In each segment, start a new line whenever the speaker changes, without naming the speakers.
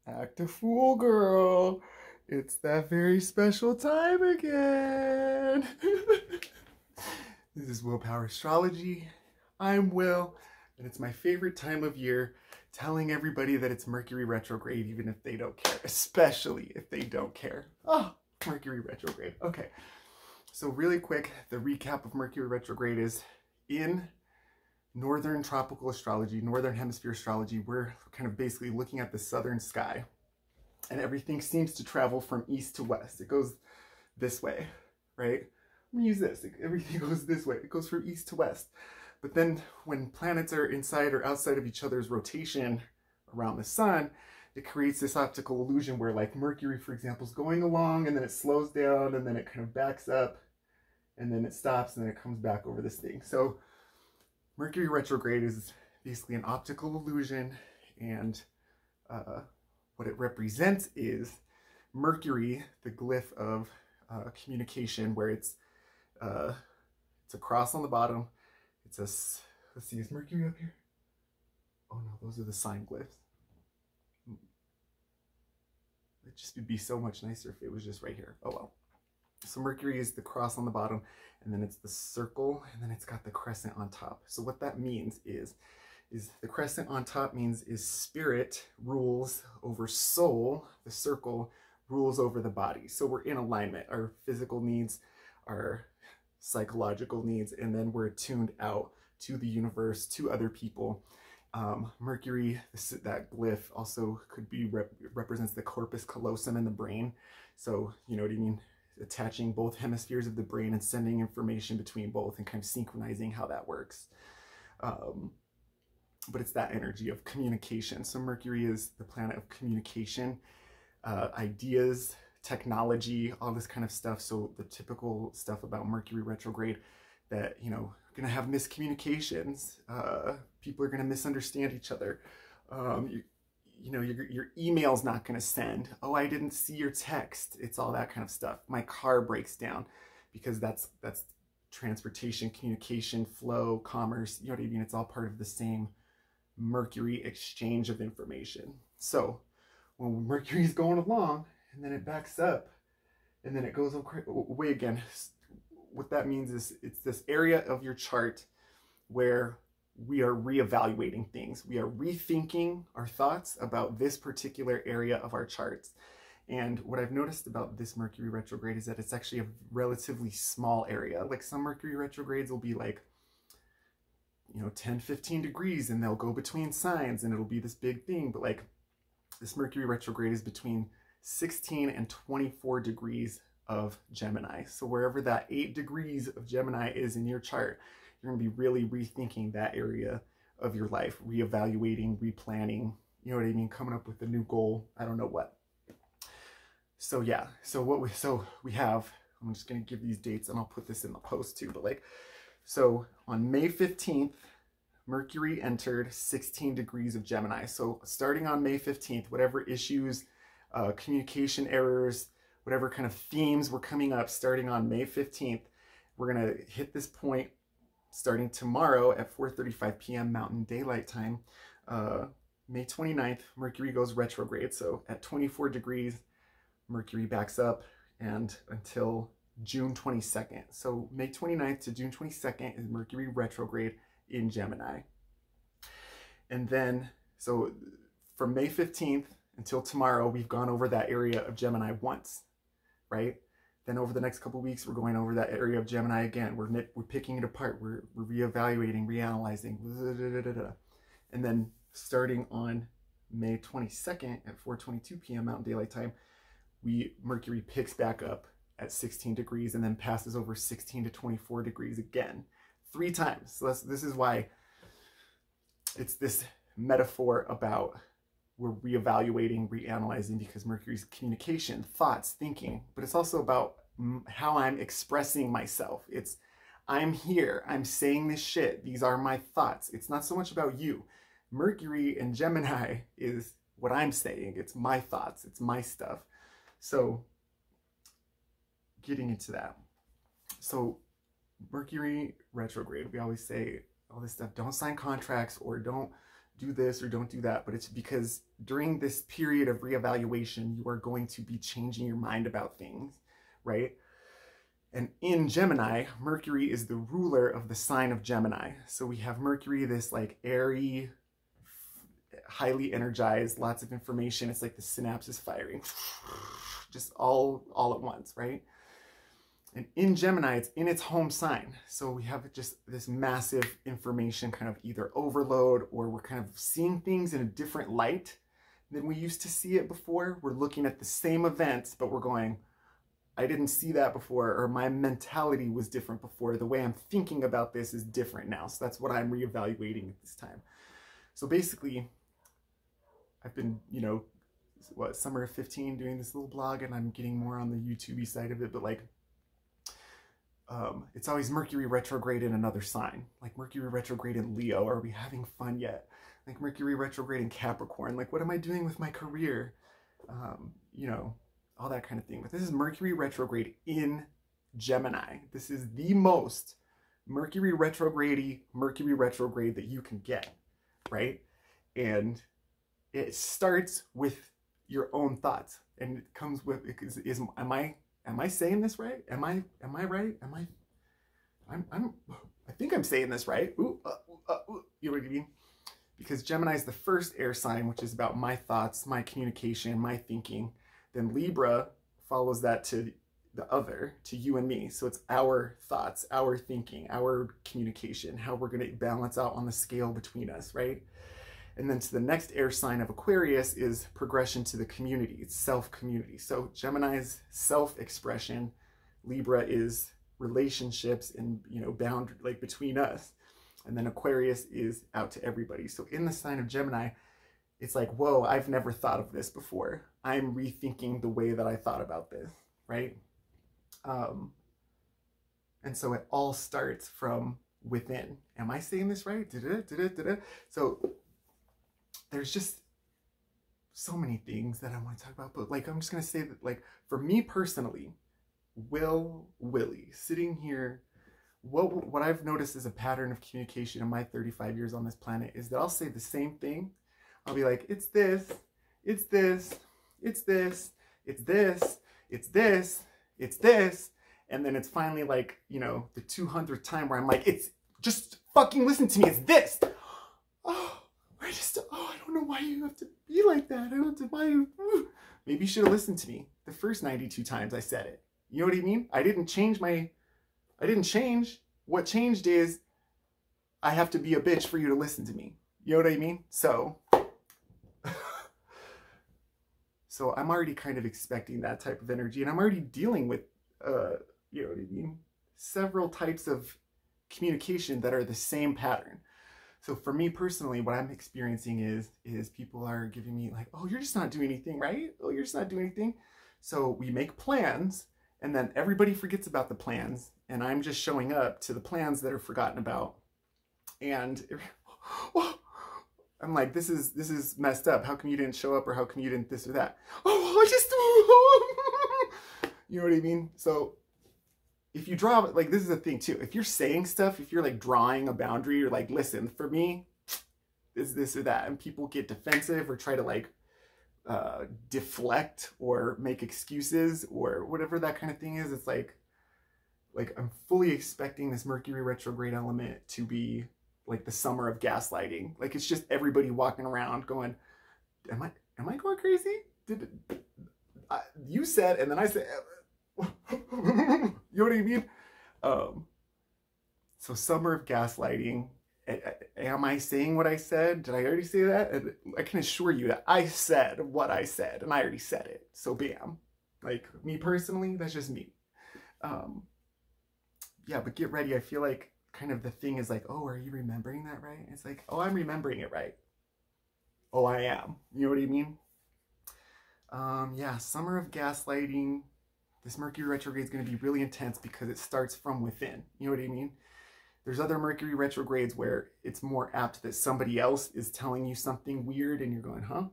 Act a fool, girl. It's that very special time again. This is Willpower Astrology. I'm Will, and it's my favorite time of year telling everybody that it's Mercury retrograde, even if they don't care, especially if they don't care. Oh, Mercury retrograde. Okay, so really quick, the recap of Mercury retrograde is in Northern tropical astrology, Northern hemisphere astrology, we're kind of basically looking at the southern sky, and everything seems to travel from east to west. It goes this way, right? I'm gonna use this. Everything goes this way. It goes from east to west. But then when planets are inside or outside of each other's rotation around the sun, it creates this optical illusion where, like, Mercury, for example, is going along and then it slows down and then it kind of backs up and then it stops and then it comes back over this thing. So Mercury retrograde is basically an optical illusion, and what it represents is Mercury, the glyph of communication, where it's a cross on the bottom. It's a, let's see, is Mercury up here? Oh no, those are the sign glyphs. It'd just be so much nicer if it was just right here. Oh well. So Mercury is the cross on the bottom, and then it's the circle, and then it's got the crescent on top. So what that means is the crescent on top means is spirit rules over soul, the circle rules over the body. So we're in alignment, our physical needs, our psychological needs, and then we're tuned out to the universe, to other people. Mercury, that glyph also could be represents the corpus callosum in the brain. So, you know what I mean? Attaching both hemispheres of the brain and sending information between both and kind of synchronizing how that works. But it's that energy of communication. So Mercury is the planet of communication, ideas, technology, all this kind of stuff. So the typical stuff about Mercury retrograde that, you know, gonna have miscommunications. People are gonna misunderstand each other. You know, your email's not going to send. Oh, I didn't see your text. It's all that kind of stuff. My car breaks down, because that's transportation, communication, flow, commerce. You know what I mean? It's all part of the same Mercury exchange of information. So when Mercury's going along and then it backs up and then it goes away again, what that means is it's this area of your chart where we are reevaluating things. We are rethinking our thoughts about this particular area of our charts. And what I've noticed about this Mercury retrograde is that it's actually a relatively small area. Like some Mercury retrogrades will be like, you know, 10, 15 degrees, and they'll go between signs and it'll be this big thing. But like this Mercury retrograde is between 16 and 24 degrees of Gemini. So wherever that 8 degrees of Gemini is in your chart, you're going to be really rethinking that area of your life, reevaluating, replanning, you know what I mean, coming up with a new goal, I don't know what. So yeah, so we have, I'm just going to give these dates and I'll put this in the post too, but like, so on May 15th, Mercury entered 16 degrees of Gemini. So starting on May 15th, whatever issues, communication errors, whatever kind of themes were coming up starting on May 15th, we're going to hit this point starting tomorrow at 4:35 p.m. Mountain Daylight Time. May 29th, Mercury goes retrograde. So at 24 degrees, Mercury backs up, and until June 22nd. So May 29th to June 22nd is Mercury retrograde in Gemini. And then, so from May 15th until tomorrow, we've gone over that area of Gemini once, right? Then over the next couple of weeks, we're going over that area of Gemini again. We're picking it apart. We're reevaluating, reanalyzing. And then starting on May 22nd at 4:22 p.m. Mountain Daylight Time, Mercury picks back up at 16 degrees and then passes over 16 to 24 degrees again, 3 times. So this is why it's this metaphor about we're reevaluating, reanalyzing, because Mercury's communication, thoughts, thinking, but it's also about how I'm expressing myself. It's, I'm here, I'm saying this shit, these are my thoughts. It's not so much about you. Mercury and Gemini is what I'm saying. It's my thoughts, it's my stuff. So getting into that. So Mercury retrograde, we always say all this stuff, don't sign contracts or don't do this or don't do that, but it's because during this period of reevaluation, you are going to be changing your mind about things, right? And in Gemini, Mercury is the ruler of the sign of Gemini. So we have Mercury, this like airy, highly energized, lots of information. It's like the synapses firing just all at once, right? And in Gemini, it's in its home sign. So we have just this massive information kind of either overload, or we're kind of seeing things in a different light than we used to see it before. We're looking at the same events, but we're going, I didn't see that before, or my mentality was different before. The way I'm thinking about this is different now. So that's what I'm reevaluating at this time. So basically, I've been, you know, what, summer of 15 doing this little blog, and I'm getting more on the YouTube side of it, but like, it's always Mercury retrograde in another sign, like Mercury retrograde in Leo. Are we having fun yet? Like Mercury retrograde in Capricorn. Like, what am I doing with my career? You know, all that kind of thing. But this is Mercury retrograde in Gemini. This is the most Mercury retrograde that you can get, right? And it starts with your own thoughts, and it comes with, am I saying this right? Am I right? I think I'm saying this right. Ooh, you know what I mean? Because Gemini is the first air sign, which is about my thoughts, my communication, my thinking. Then Libra follows that to the other, to you and me. So it's our thoughts, our thinking, our communication, how we're going to balance out on the scale between us, right? And then to the next air sign of Aquarius is progression to the community. It's self-community. So Gemini is self-expression. Libra is relationships and, you know, boundary, like between us. And then Aquarius is out to everybody. So in the sign of Gemini, it's like, whoa, I've never thought of this before. I'm rethinking the way that I thought about this, right? And so it all starts from within. Am I saying this right? So there's just so many things that I want to talk about, but like, I'm just going to say that, like, for me personally, Willie, sitting here, what I've noticed as a pattern of communication in my 35 years on this planet is that I'll say the same thing. I'll be like, it's this, it's this, it's this, it's this, it's this, it's this. And then it's finally like, you know, the 200th time where I'm like, it's just fucking listen to me. It's this. Oh, I don't know why you have to be like that. I don't have to, why you, maybe you should have listened to me the first 92 times I said it. You know what I mean? I didn't change. What changed is I have to be a bitch for you to listen to me. You know what I mean? So I'm already kind of expecting that type of energy, and I'm already dealing with, you know what I mean? Several types of communication that are the same pattern. So for me personally, what I'm experiencing is people are giving me like, oh, you're just not doing anything, right? Oh, you're just not doing anything. So we make plans, and then everybody forgets about the plans, and I'm just showing up to the plans that are forgotten about. And I'm like, this is messed up. How come you didn't show up, or how come you didn't this or that? Oh, I just, you know what I mean? So if you draw, like, this is a thing too. If you're saying stuff, if you're like drawing a boundary, you're like, listen, for me, it's this or that. And people get defensive or try to like deflect or make excuses or whatever that kind of thing is. It's like I'm fully expecting this Mercury retrograde element to be like the summer of gaslighting. Like, it's just everybody walking around going, am I going crazy? You said, and then I said, you know what I mean? So summer of gaslighting. Am I saying what I said? Did I already say that? And I can assure you that I said what I said, and I already said it. So bam. Like, me personally, that's just me. Yeah, but get ready. I feel like kind of the thing is like, oh, are you remembering that right? It's like, oh, I'm remembering it right. Oh, I am. You know what I mean? Yeah, summer of gaslighting. This Mercury retrograde is going to be really intense because it starts from within. You know what I mean? There's other Mercury retrogrades where it's more apt that somebody else is telling you something weird and you're going, huh?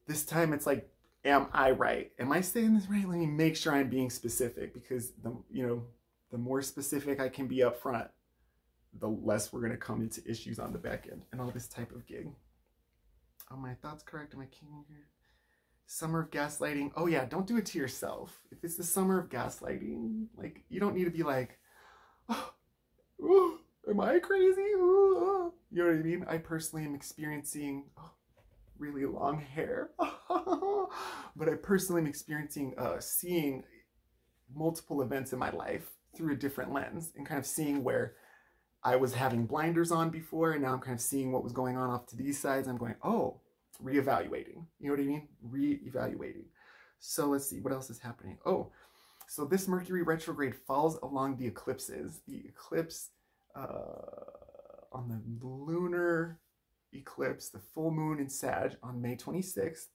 This time it's like, am I right? Am I saying this right? Let me make sure I'm being specific, because the more specific I can be up front, the less we're going to come into issues on the back end and all this type of gig. Are my thoughts correct? Am I king here? Summer of gaslighting. Oh yeah, don't do it to yourself. If it's the summer of gaslighting, like, you don't need to be like, oh, am I crazy? You know what I mean? I personally am experiencing really long hair. But I personally am experiencing seeing multiple events in my life through a different lens and kind of seeing where I was having blinders on before, and now I'm kind of seeing what was going on off to these sides. I'm going, oh, reevaluating. You know what I mean? Reevaluating. So let's see, what else is happening? Oh, so this Mercury retrograde falls along the eclipses. The eclipse on the lunar eclipse, the full moon in Sag on May 26th,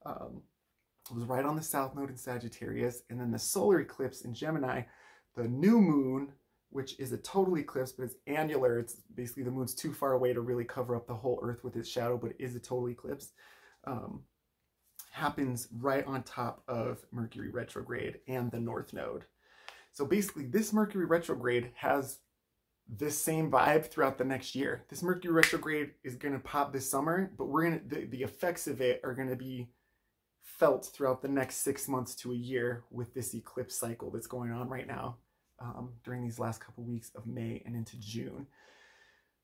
was right on the south node in Sagittarius. And then the solar eclipse in Gemini, the new moon, which is a total eclipse, but it's annular. It's basically the moon's too far away to really cover up the whole Earth with its shadow, but it is a total eclipse. Happens right on top of Mercury retrograde and the north node. So basically this Mercury retrograde has this same vibe throughout the next year. This Mercury retrograde is going to pop this summer, but the effects of it are going to be felt throughout the next 6 months to a year with this eclipse cycle that's going on right now during these last couple weeks of May and into June.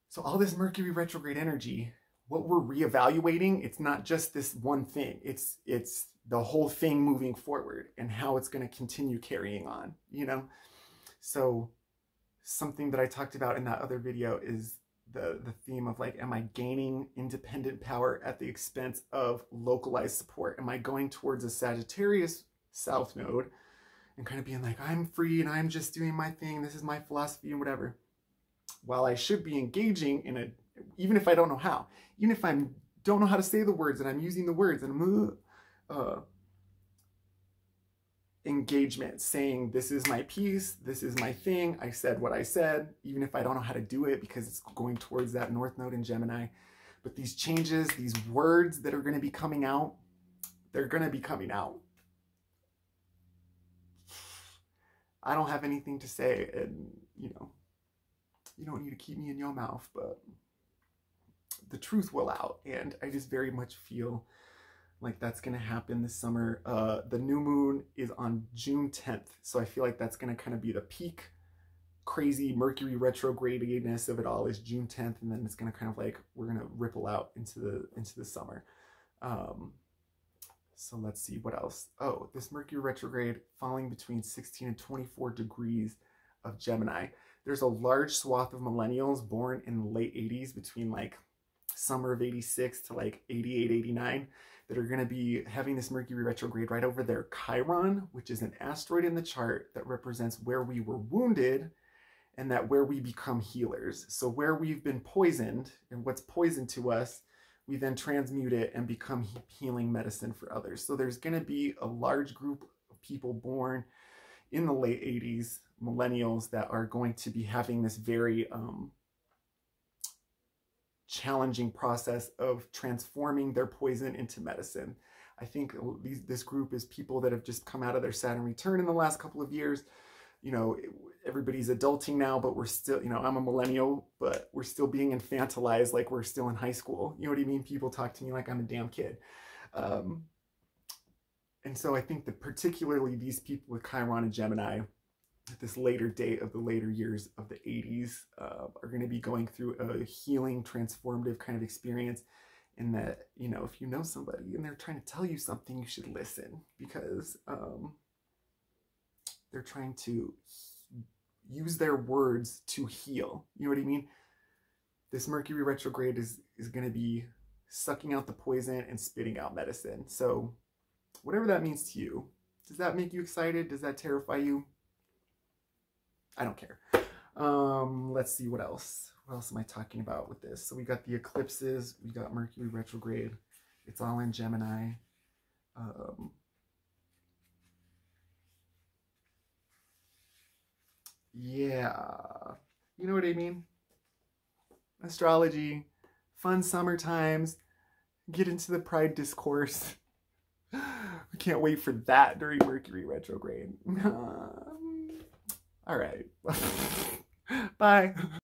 So all this Mercury retrograde energy, what we're reevaluating, it's not just this one thing. It's the whole thing moving forward and how it's going to continue carrying on, you know? So something that I talked about in that other video is the theme of like, am I gaining independent power at the expense of localized support? Am I going towards a Sagittarius south node and kind of being like, I'm free and I'm just doing my thing, this is my philosophy and whatever, while I should be engaging in a, even if I don't know how, even if I don't know how to say the words and I'm using the words and I'm engagement, saying this is my piece, this is my thing, I said what I said, even if I don't know how to do it because it's going towards that north node in Gemini. But these changes, these words that are going to be coming out, they're going to be coming out. I don't have anything to say, and you know, you don't need to keep me in your mouth, but the truth will out, and I just very much feel like that's going to happen this summer. The new moon is on June 10th, so I feel like that's going to kind of be the peak crazy Mercury retrogradiness of it all is June 10th, and then it's going to kind of like, we're going to ripple out into the summer. So let's see what else. Oh, this Mercury retrograde falling between 16 and 24 degrees of Gemini. There's a large swath of millennials born in the late 80s, between like summer of 86 to like 88, 89, that are going to be having this Mercury retrograde right over their Chiron, which is an asteroid in the chart that represents where we were wounded and that where we become healers. So where we've been poisoned and what's poisoned to us, we then transmute it and become healing medicine for others. So there's going to be a large group of people born in the late 80s, millennials, that are going to be having this very challenging process of transforming their poison into medicine. I think this group is people that have just come out of their Saturn return in the last couple of years. You know, everybody's adulting now, but we're still, you know, I'm a millennial, but we're still being infantilized like we're still in high school. You know what I mean? People talk to me like I'm a damn kid. And so I think that particularly these people with Chiron and Gemini at this later date of the later years of the 80s are going to be going through a healing, transformative kind of experience. And that, you know, if you know somebody and they're trying to tell you something, you should listen, because they're trying to use their words to heal. You know what I mean? This Mercury retrograde is going to be sucking out the poison and spitting out medicine. So whatever that means to you, does that make you excited? Does that terrify you? I don't care. Let's see what else. What else am I talking about with this? So we got the eclipses. We got Mercury retrograde. It's all in Gemini. Yeah, you know what I mean? Astrology, fun summer times, get into the pride discourse. We can't wait for that during Mercury retrograde. All right. Bye.